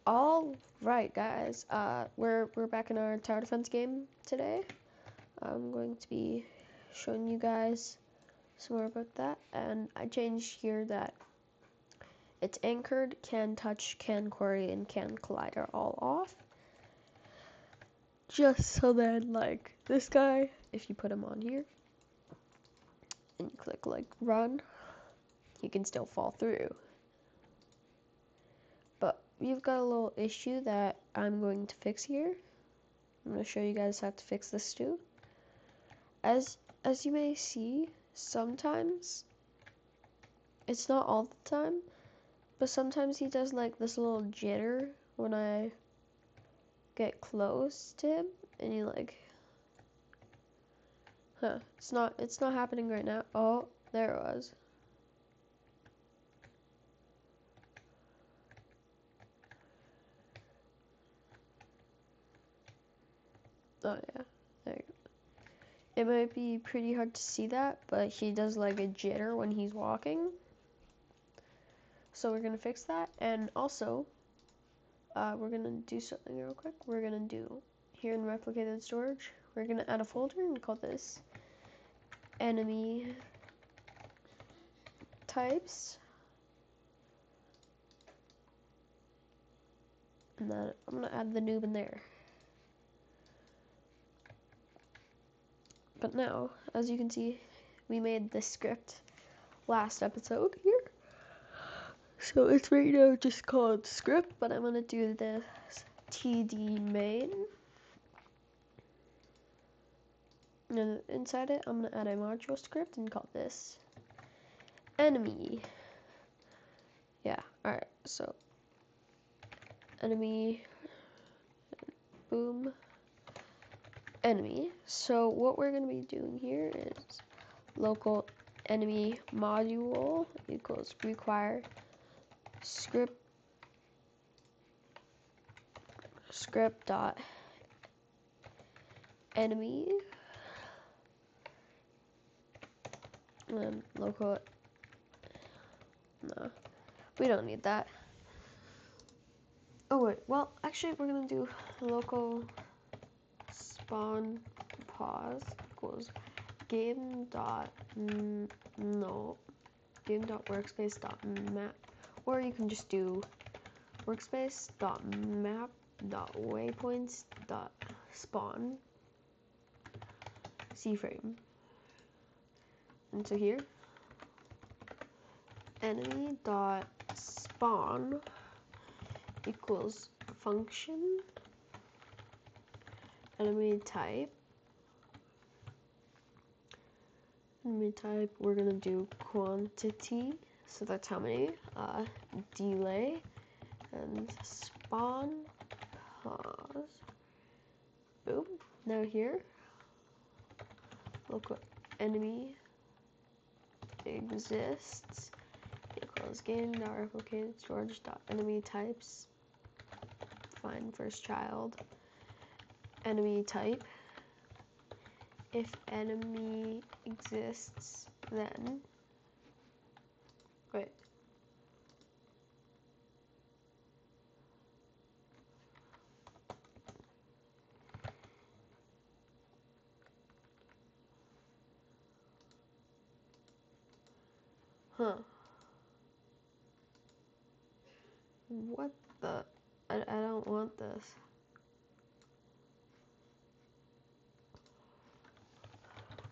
All right, guys. We're back in our tower defense game today. I'm going to be showing you guys some more about that, and I changed here that it's anchored, can touch, can quarry, and can collide are all off. Just so then, like this guy, if you put him on here and you click like run, he can still fall through. But we've got a little issue that I'm going to fix here. I'm going to show you guys how to fix this too. As you may see, sometimes, it's not all the time, but sometimes he does like this little jitter when I get close to him, and he like, it's not happening right now. Oh, there it was. Oh yeah, there you go. It might be pretty hard to see that, but he does like a jitter when he's walking. So we're gonna fix that, and also, we're gonna do something real quick. We're gonna do here in replicated storage, we're gonna add a folder and call this enemy types. And then I'm gonna add the noob in there. But now, as you can see, we made this script last episode here. So it's right now just called script, but I'm gonna do this td main. And inside it, I'm gonna add a module script and call this enemy. Yeah, alright, so enemy, boom, enemy. So what we're gonna be doing here is local enemy module equals require script dot enemy, and then local, no, we don't need that. Oh wait, well actually we're gonna do local spawn pause equals game dot workspace dot map, or you can just do workspace dot map dot waypoints dot spawn C-frame. And so here, enemy dot spawn equals function enemy type. Enemy type, we're gonna do quantity, so that's how many, delay, and spawn pause. Boom. Now here, local enemy exists equals game.replicated storage.enemy types. Find first child. Enemy type. If enemy exists, then wait. What the? I don't want this.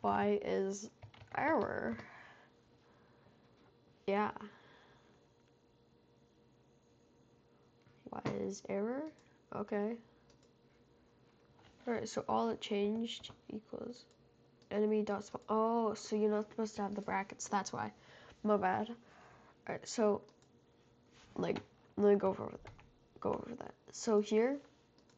Why is error? Yeah. Why is error? Okay. Alright, so all it changed equals enemy dot spawn. Oh, so you're not supposed to have the brackets. That's why. My bad. Alright, so like, let me go over that. So here,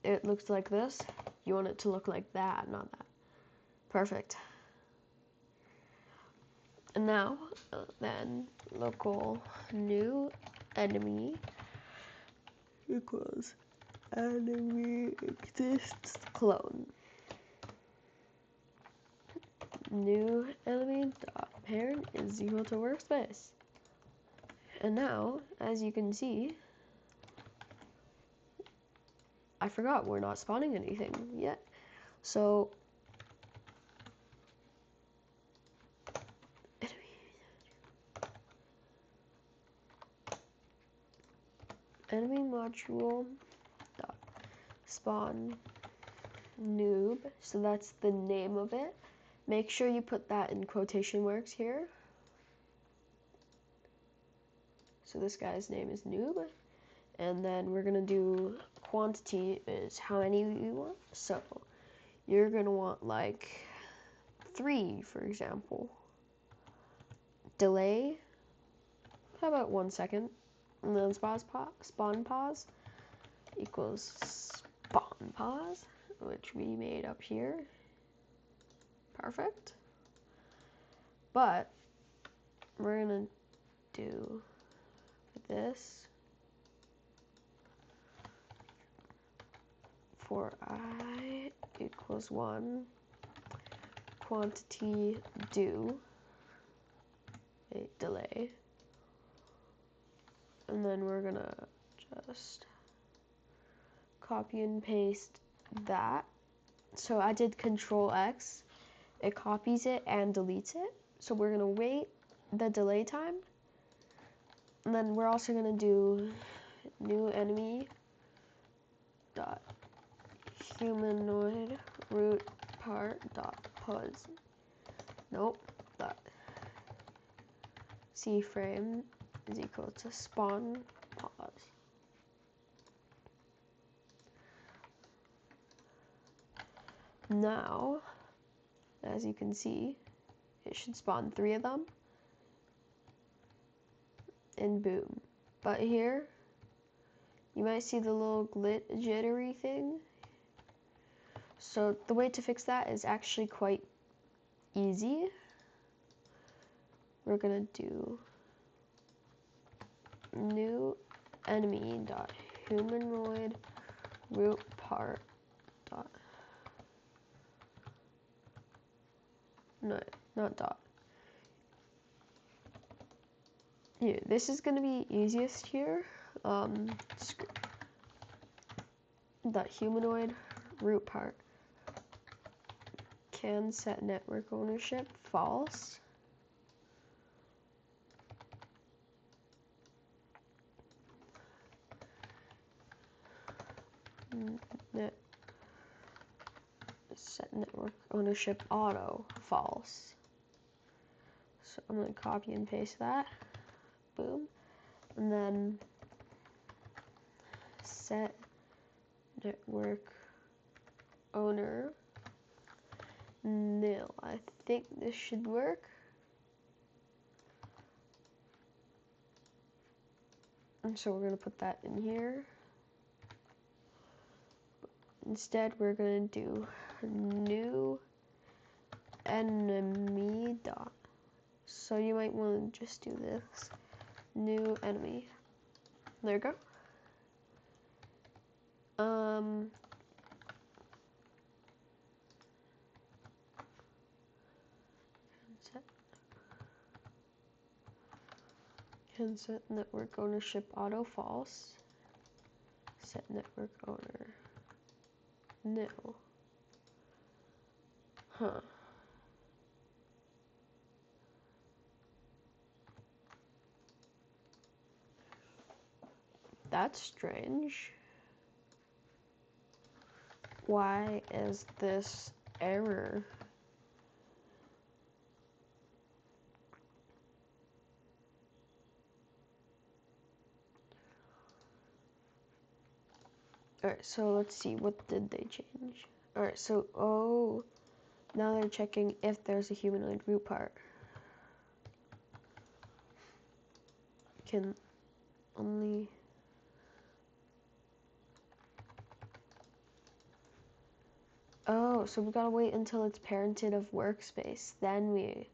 it looks like this. You want it to look like that, not that. Perfect. And now, then local new enemy equals enemy exists clone. New enemy dot parent is equal to workspace. And now, as you can see, I forgot, we're not spawning anything yet. So, enemy module dot spawn noob. So that's the name of it. Make sure you put that in quotation marks here. So this guy's name is noob. And then we're gonna do quantity is how many you want. So you're gonna want like 3, for example. Delay, how about 1 second? And then spawn pause equals spawn pause, which we made up here. Perfect. But we're gonna do this for I equals 1, quantity do, delay, and then we're gonna just copy and paste that. So I did Control X, it copies it and deletes it. So we're gonna wait the delay time, and then we're also gonna do new enemy dot humanoid root part dot pause. Nope. Dot C frame is equal to spawn pause. Now, as you can see, it should spawn 3 of them, and boom. But here, you might see the little jittery thing. So the way to fix that is actually quite easy. We're gonna do new enemy dot humanoid root part dot, no, not dot. Yeah, this is gonna be easiest here. Dot humanoid root part can set network ownership false. Set network ownership auto false. So I'm going to copy and paste that. Boom. And then set network owner nil. I think this should work. And so we're going to put that in here. Instead, we're going to do new enemy dot. So you might want to just do this. New enemy. There you go. Can set network ownership auto false. Set network owner nil. Huh. That's strange. Why is this error? Alright, so let's see, what did they change? Alright, so, oh, now they're checking if there's a humanoid root part. Can only... Oh, so we gotta wait until it's parented of workspace, then we...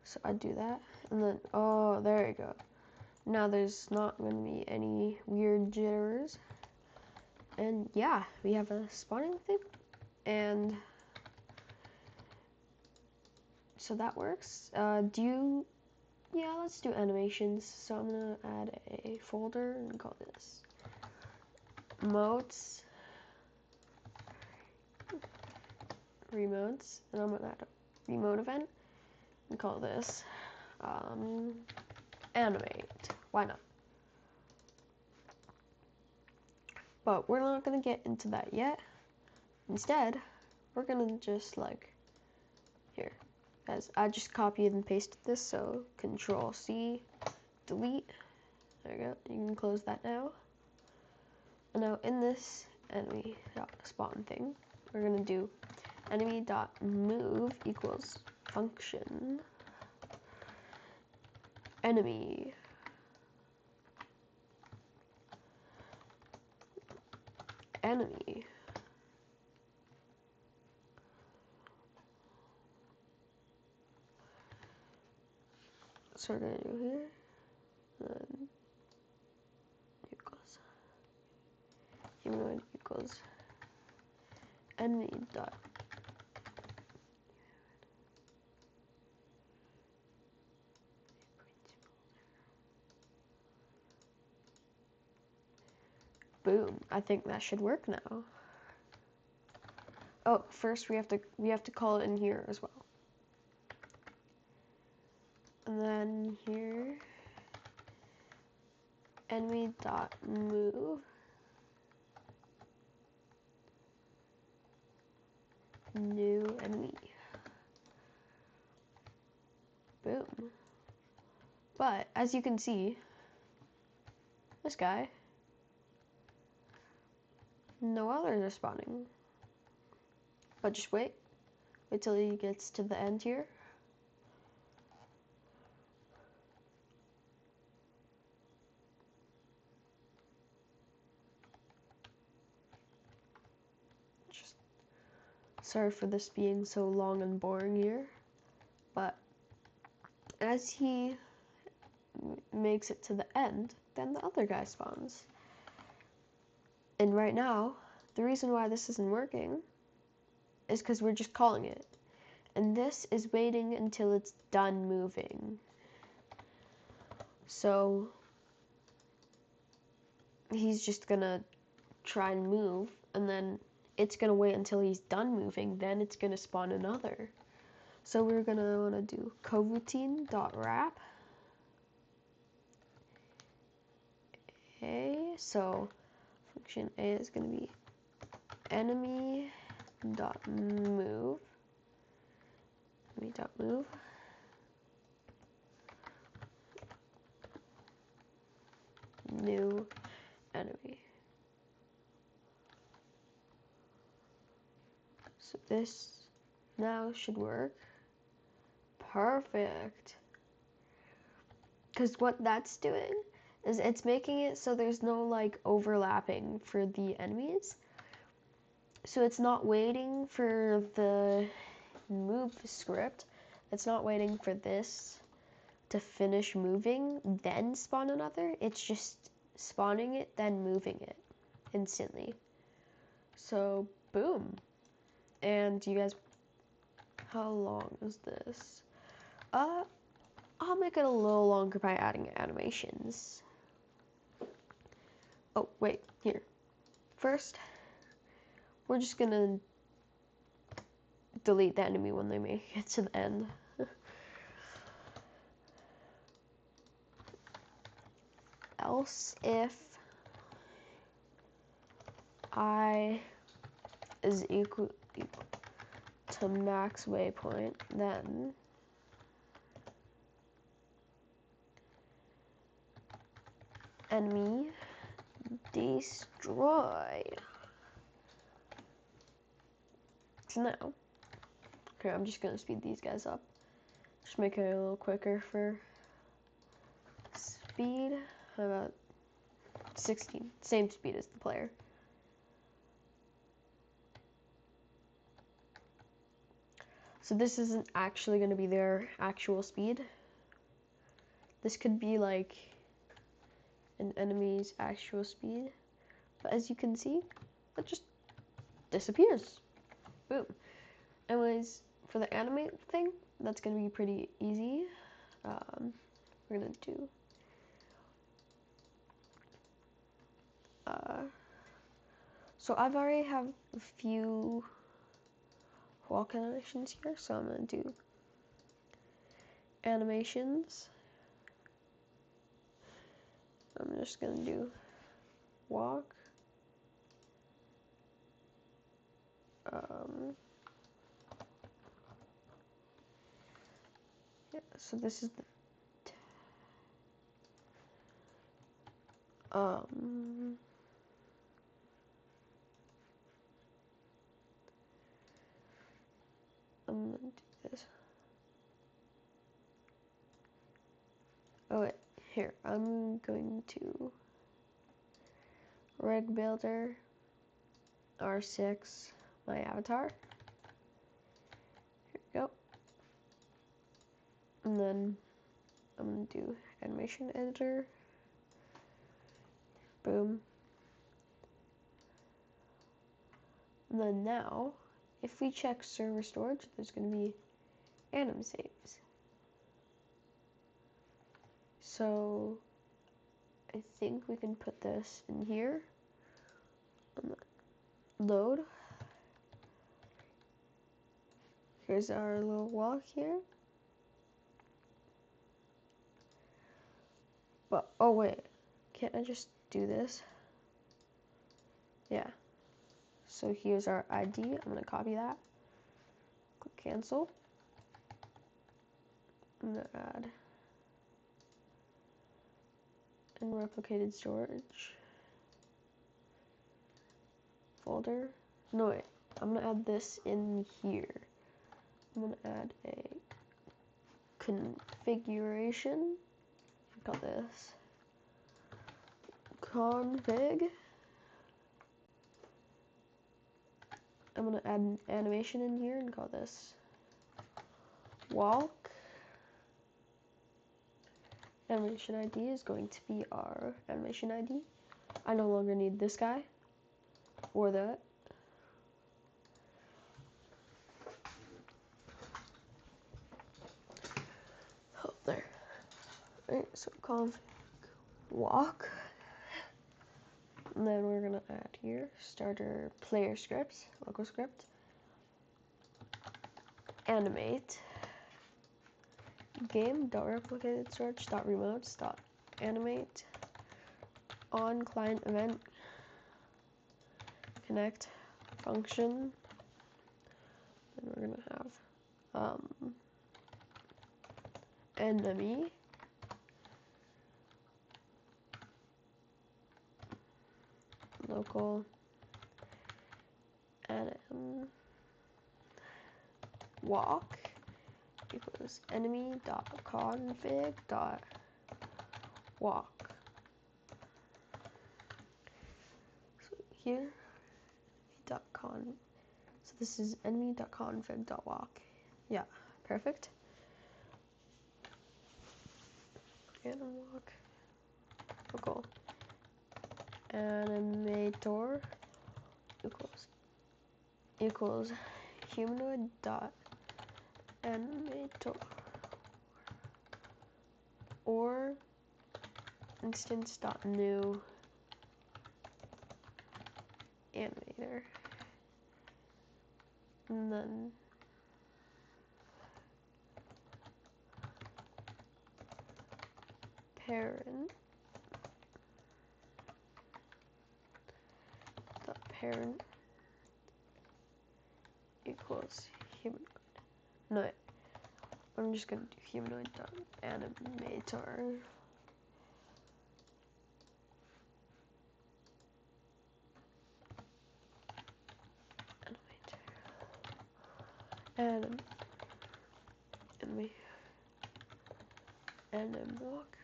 So I do that, and then, oh, there you go. Now there's not going to be any weird jitters. And yeah, we have a spawning thing, and so that works. Yeah, let's do animations. So I'm gonna add a folder and call this motes, remotes, and I'm gonna add a remote event and call this animate. Why not? But we're not gonna get into that yet. Instead, we're gonna just here, as I just copied and pasted this, so Control C, delete. There you go. You can close that now. And now in this enemy.spawn thing, we're gonna do enemy.move equals function enemy enemy. So we're gonna do here, then equals humanoid equals enemy dot boom. I think that should work now. Oh, first we have to call it in here as well. And then here enemy dot move new enemy. Boom. But as you can see, this guy, no others are spawning. But just wait till he gets to the end here. Just sorry for this being so long and boring here, but as he makes it to the end, then the other guy spawns. And right now, the reason why this isn't working is because we're just calling it. And this is waiting until it's done moving. So he's just gonna try and move, and then it's gonna wait until he's done moving, then it's gonna spawn another. So we're gonna wanna do coroutine.wrap. Okay, so function A is gonna be enemy.move enemy.move new enemy. So this now should work. Perfect. Because what that's doing is it's making it so there's no overlapping for the enemies. So it's not waiting for the move script. It's not waiting for this to finish moving, then spawn another. It's just spawning it, then moving it instantly. So, boom. And you guys, how long is this? I'll make it a little longer by adding animations. Oh, wait, here. First, we're just gonna delete the enemy when they make it to the end. Else if I is equal to max waypoint, then enemy destroy. So now, okay, I'm just gonna speed these guys up. Just make it a little quicker for speed. How about 16? Same speed as the player. So this isn't actually going to be their actual speed. This could be like an enemy's actual speed, But as you can see, it just disappears. Boom. Anyways, for the animate thing, that's gonna be pretty easy. We're gonna do so I've already have a few walk animations here, so I'm gonna do animations. I'm just gonna do walk. Yeah, so this is the I'm gonna do this. Oh wait, here, I'm going to Rig Builder R6, my avatar. Here we go. And then I'm gonna do animation editor. Boom. And then now, if we check server storage, there's gonna be anim saves. So I think we can put this in here. Load. Here's our little walk here. But, oh wait, can't I just do this? Yeah. So here's our ID. I'm gonna copy that. Click cancel. I'm gonna add in replicated storage folder. No wait, I'm gonna add this in here. I'm gonna add a configuration. Call this config. I'm gonna add an animation in here and call this walk. Animation ID is going to be our animation ID. I no longer need this guy or that. Oh, there. Alright, so config walk. And then we're gonna add here starter player scripts, local script, animate, game.replicated storage.remotes.animate, on client event, connect function. Then we're gonna have enemy, local anim walk equals enemy.config.walk. So here .con. So this is enemy.config.walk. Yeah, perfect. Anim walk. Local animator equals humanoid dot animator or instance dot new animator, and then parent equals humanoid. No, I'm just gonna do humanoid dot animator. Anim walk.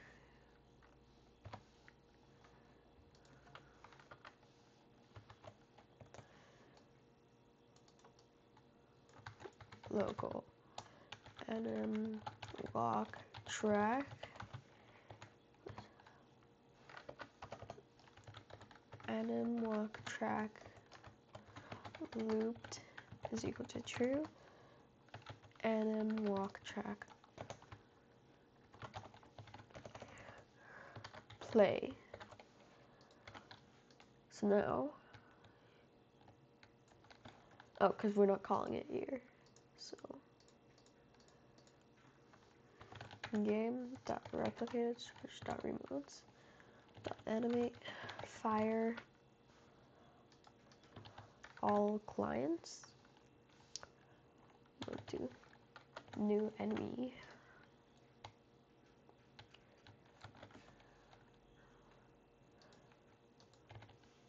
Local anim walk track anim walk track looped is equal to true. Anim walk track play. So now, oh, because we're not calling it here. So game dot replicate switch dot remotes dot animate fire all clients. Go to new enemy.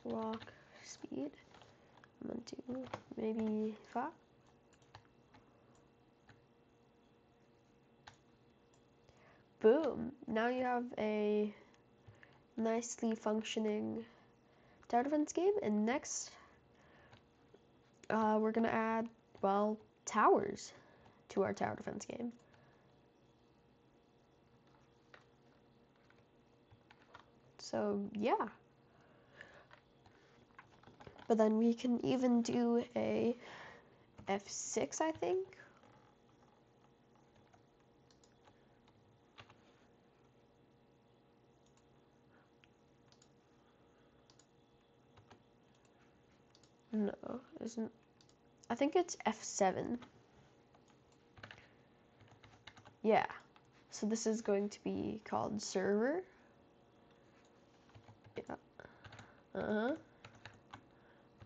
Walk speed. I'm gonna do maybe 5. Boom! Now you have a nicely functioning tower defense game. And next, we're gonna add, well, towers to our tower defense game. So yeah. But then we can even do a F6, I think. No, isn't. I think it's F7. Yeah. So this is going to be called server. Yeah. Uh-huh.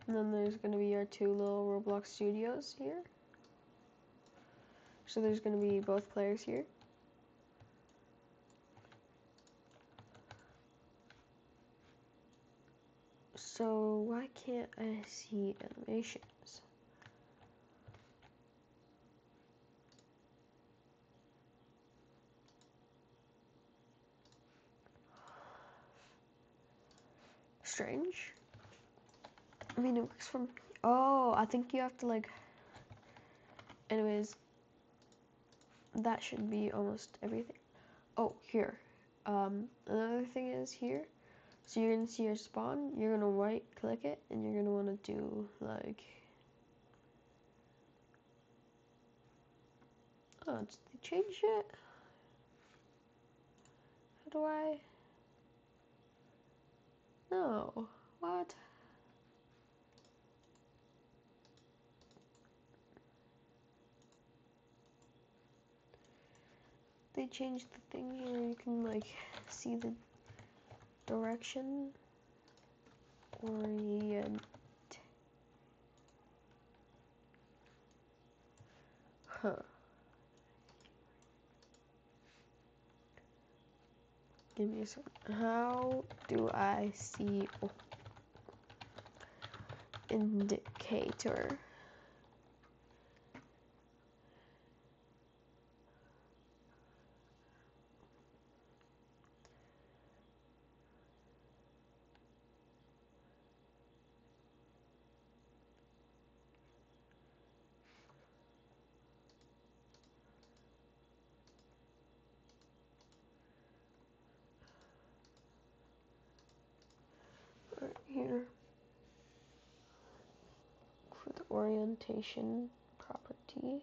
And then there's going to be our 2 little Roblox studios here. So there's going to be both players here. So why can't I see animations? Strange. I mean, it works from. Oh, I think you have to like. Anyways, that should be almost everything. Oh, here. Another thing is here. So you're gonna see your spawn. You're gonna right click it, and you're gonna want to do like. Oh, did they change it? How do I? No. What? They changed the thing where you can like see the direction. Orient. Huh. Give me a second. How do I see indicator? Right here for the orientation property.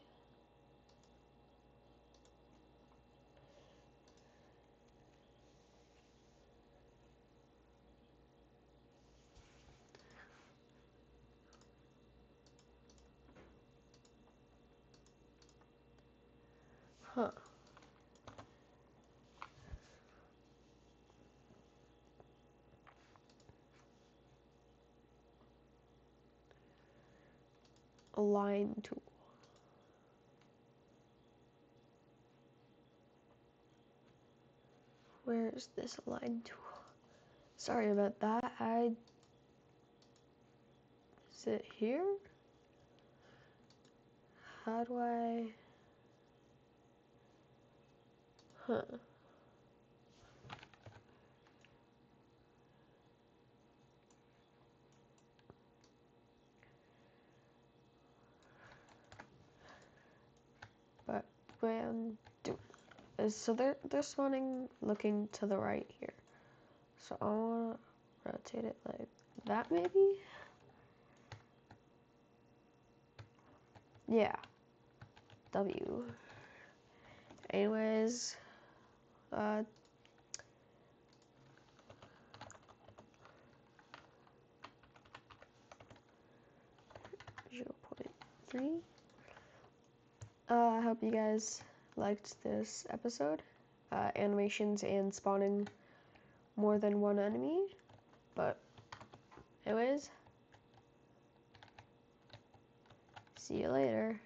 Huh. Align tool. Where is this align tool? Sorry about that. Is it here? How do I? Huh. But the way I'm doing is so they're spawning looking to the right here. So I wanna rotate it like that maybe? Yeah. W. Anyways, 0.3. I hope you guys liked this episode. Animations and spawning more than one enemy. But anyways, see you later.